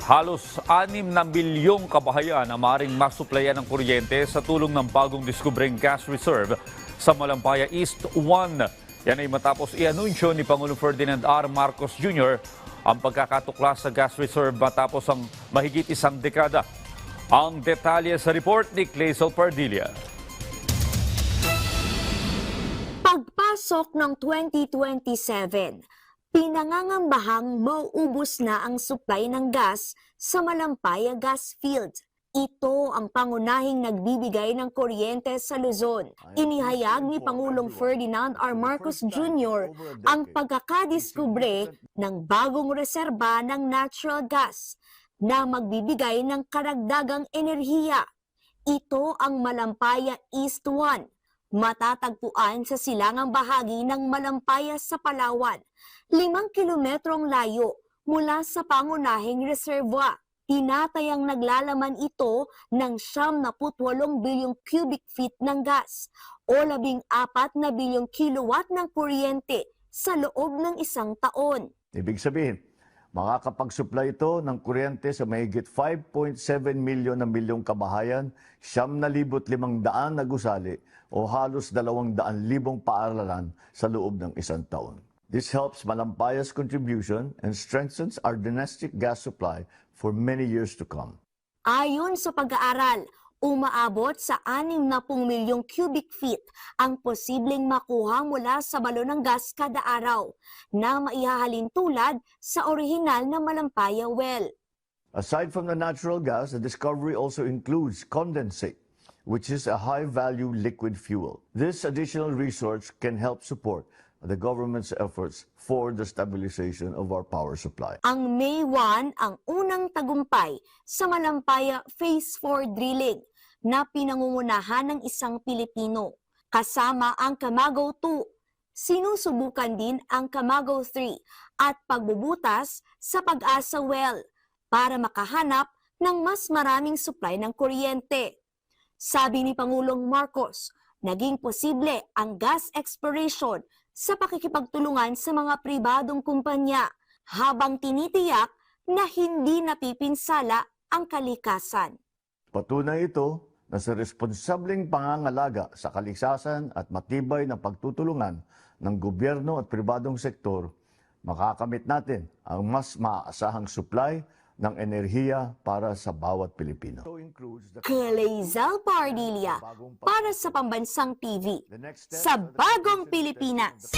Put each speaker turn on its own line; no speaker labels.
Halos 6 na milyong kabahayan ang maaaring masuplayan ng kuryente sa tulong ng bagong diskubreng gas reserve sa Malampaya East 1. Yan ay matapos i-anunsyo ni Pangulong Ferdinand R. Marcos Jr. ang pagkakatuklas sa gas reserve matapos ang mahigit isang dekada. Ang detalye sa report ni Clazel Pardilla.
Pagpasok ng 2027, pinangangambahang mauubos na ang supply ng gas sa Malampaya Gas Field. Ito ang pangunahing nagbibigay ng kuryente sa Luzon. Inihayag ni Pangulong Ferdinand R. Marcos Jr. ang pagkakadiskubre ng bagong reserba ng natural gas na magbibigay ng karagdagang enerhiya. Ito ang Malampaya East 1. Matatagpuan sa silangang bahagi ng Malampaya sa Palawan, 5 kilometrong layo mula sa pangunahing reserva. Tinatayang naglalaman ito ng 78 bilyong cubic feet ng gas o 14 na bilyong kilowatt ng kuryente sa loob ng isang taon.
Ibig sabihin, makakapag-supply ito ng kuryente sa mahigit 5.7 milyong kabahayan, 9,500 na gusali o halos 200,000 paaralan sa loob ng isang taon. This helps Malampaya's contribution and strengthens our domestic gas supply for many years to come.
Ayon sa pag-aaral, umaabot sa 60 milyong cubic feet ang posibleng makuha mula sa balon ng gas kada araw na maihahalin tulad sa orihinal na Malampaya well.
Aside from the natural gas, the discovery also includes condensate, which is a high-value liquid fuel. This additional resource can help support the government's efforts for the stabilization of our power supply.
Ang May 1 ang unang tagumpay sa Malampaya Phase 4 drilling na pinangungunahan ng isang Pilipino. Kasama ang Camago 2, sinusubukan din ang Camago 3 at pagbubutas sa Pag-asa well para makahanap ng mas maraming supply ng kuryente. Sabi ni Pangulong Marcos, naging posible ang gas exploration sa pakikipagtulungan sa mga pribadong kumpanya habang tinitiyak na hindi napipinsala ang kalikasan.
Patunay ito na sa responsableng pangangalaga sa kaligtasan at matibay na pagtutulungan ng gobyerno at pribadong sektor, makakamit natin ang mas maaasahang supply ng enerhiya para sa bawat Pilipino.
Clazel Pardilla para sa Pambansang TV sa Bagong Pilipinas.